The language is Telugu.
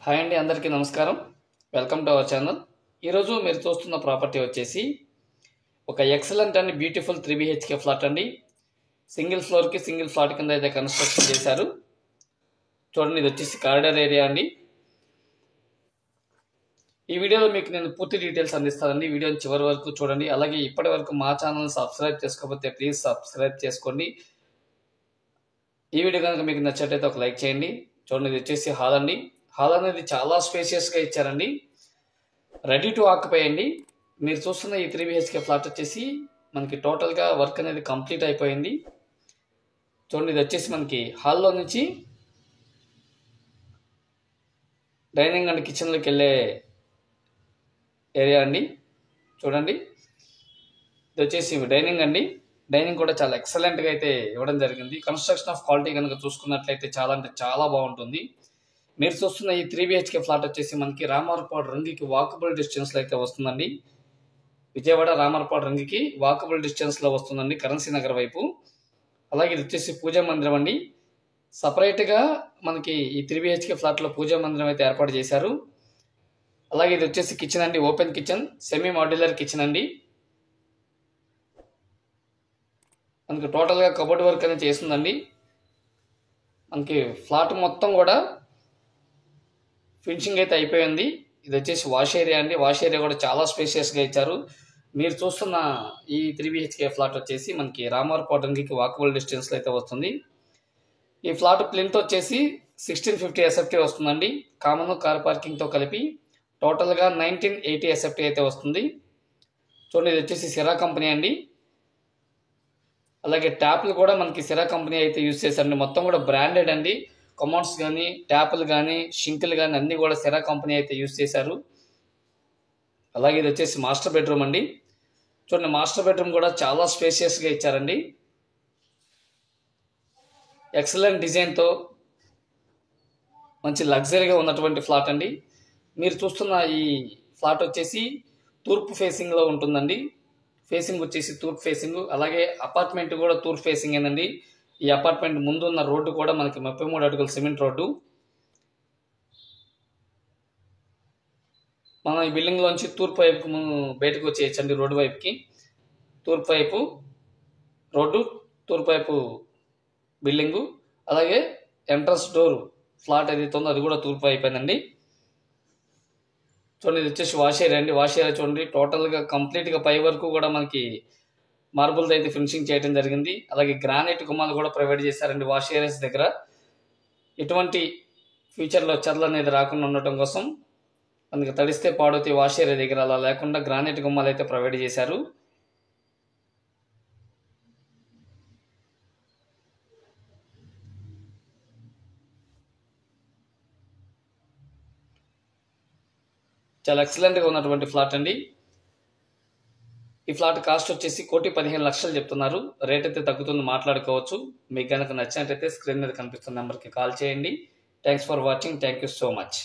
హాయ్ అండి, అందరికీ నమస్కారం. Welcome to our channel. ఈరోజు మీరు చూస్తున్న ప్రాపర్టీ వచ్చేసి ఒక excellent and beautiful 3 BHK flat అండి. సింగిల్ ఫ్లోర్కి సింగిల్ ఫ్లాట్ కింద అయితే కన్స్ట్రక్షన్ చేశారు. చూడండి, ఇది వచ్చేసి కారిడార్ ఏరియా అండి. ఈ వీడియోలో మీకు నేను పూర్తి డీటెయిల్స్ అందిస్తానండి. వీడియోని చివరి వరకు చూడండి. అలాగే ఇప్పటి వరకు మా ఛానల్ని సబ్స్క్రైబ్ చేసుకోకపోతే ప్లీజ్ సబ్స్క్రైబ్ చేసుకోండి. ఈ వీడియో కనుక మీకు నచ్చినట్లయితే ఒక లైక్ చేయండి. చూడండి, ఇది వచ్చేసి హాల్ అండి. హాల్ అనేది చాలా స్పేషియస్గా ఇచ్చారండి. రెడీ టు ఆక్యుపై అండి. మీరు చూస్తున్న ఈ 3 BHK ఫ్లాట్ వచ్చేసి మనకి టోటల్గా వర్క్ అనేది కంప్లీట్ అయిపోయింది. చూడండి, ఇది వచ్చేసి మనకి హాల్లో నుంచి డైనింగ్ అండ్ కిచెన్లోకి వెళ్ళే ఏరియా అండి. చూడండి, ఇది వచ్చేసి డైనింగ్ అండి. డైనింగ్ కూడా చాలా ఎక్సలెంట్గా అయితే ఇవ్వడం జరిగింది. కన్స్ట్రక్షన్ ఆఫ్ క్వాలిటీ కనుక చూసుకున్నట్లయితే చాలా అంటే చాలా బాగుంటుంది. మీరు చూస్తున్న ఈ 3 BHK ఫ్లాట్ వచ్చేసి మనకి రామవరపాడు రంగికి వాకబుల్ డిస్టెన్స్లో అయితే వస్తుందండి. విజయవాడ రామవరపాడు రంగికి వాకబుల్ డిస్టెన్స్లో వస్తుందండి, కరెన్సీ నగర్ వైపు. అలాగే ఇది వచ్చేసి పూజా మందిరం అండి. సపరేట్గా మనకి ఈ 3 BHK ఫ్లాట్లో పూజా మందిరం అయితే ఏర్పాటు చేశారు. అలాగే ఇది వచ్చేసి కిచెన్ అండి, open kitchen, semi modular kitchen అండి. మనకి టోటల్గా కబోర్డ్ వర్క్ అనేది చేస్తుందండి. మనకి ఫ్లాట్ మొత్తం కూడా ఫినిషింగ్ అయితే అయిపోయింది. ఇది వచ్చేసి వాష్ ఏరియా అండి. వాష్ ఏరియా కూడా చాలా స్పేషియస్గా ఇచ్చారు. మీరు చూస్తున్న ఈ 3 BHK ఫ్లాట్ వచ్చేసి మనకి రామవరపాడు రంగికి వాకబుల్ డిస్టెన్స్లో అయితే వస్తుంది. ఈ ఫ్లాట్ ప్లింత్ వచ్చేసి 1650 SFT వస్తుందండి. కామన్ కార్ పార్కింగ్తో కలిపి టోటల్గా 1980 SFT అయితే వస్తుంది. చూడండి, ఇది వచ్చేసి సిరా కంపెనీ అండి. అలాగే ట్యాప్లు కూడా మనకి సిరా కంపెనీ అయితే యూజ్ చేశారండి. మొత్తం కూడా బ్రాండెడ్ అండి. కమౌంట్స్ కానీ, ట్యాప్లు కానీ, షింకులు కానీ అన్నీ కూడా సిరా కంపెనీ అయితే యూజ్ చేశారు. అలాగే ఇది వచ్చేసి మాస్టర్ బెడ్రూమ్ అండి. చూడండి, మాస్టర్ బెడ్రూమ్ కూడా చాలా స్పేషియస్గా ఇచ్చారండి. ఎక్సలెంట్ డిజైన్తో మంచి లగ్జరీగా ఉన్నటువంటి ఫ్లాట్ అండి. మీరు చూస్తున్న ఈ ఫ్లాట్ వచ్చేసి తూర్పు ఫేసింగ్లో ఉంటుందండి. ఫేసింగ్ వచ్చేసి తూర్పు ఫేసింగ్. అలాగే అపార్ట్మెంట్ కూడా తూర్పు ఫేసింగ్ ఏనండి. ఈ అపార్ట్మెంట్ ముందు ఉన్న రోడ్డు కూడా మనకి 33 అడుగుల సిమెంట్ రోడ్డు. మనం ఈ బిల్డింగ్లోంచి తూర్పు వైపుకు బయటకు వచ్చేయచ్చండి. రోడ్డు వైపుకి తూర్పు వైపు రోడ్డు, తూర్పు వైపు బిల్డింగు. అలాగే ఎంట్రన్స్ డోర్ ఫ్లాట్ ఏదైతే ఉందో అది కూడా తూర్పు అయిపోయిందండి. చూడండి, ఇది వచ్చేసి వాష్ ఏరియా అండి. వాష్ ఏరియా చూడండి, టోటల్గా కంప్లీట్గా పై వరకు కూడా మనకి మార్బుల్తో అయితే ఫినిషింగ్ చేయడం జరిగింది. అలాగే గ్రానైట్ గుమ్మాలు కూడా ప్రొవైడ్ చేశారండి వాష్ ఏరియాస్ దగ్గర. ఎటువంటి ఫ్యూచర్లో చెదలు అనేది రాకుండా ఉండటం కోసం మనకి తడిస్తే పాడవుతాయి వాష్ ఏరియా దగ్గర, అలా లేకుండా గ్రానైట్ గుమ్మాలు అయితే ప్రొవైడ్ చేశారు. చాలా ఎక్సలెంట్గా ఉన్నటువంటి ఫ్లాట్ అండి. ఈ ఫ్లాట్ కాస్ట్ వచ్చేసి 1,15,00,000 చెప్తున్నారు. రేట్ అయితే తగ్గుతుంది, మాట్లాడుకోవచ్చు. మీకు కనుక నచ్చినట్టయితే స్క్రీన్ మీద కనిపిస్తున్న నెంబర్కి కాల్ చేయండి. Thanks for watching. Thank you so much.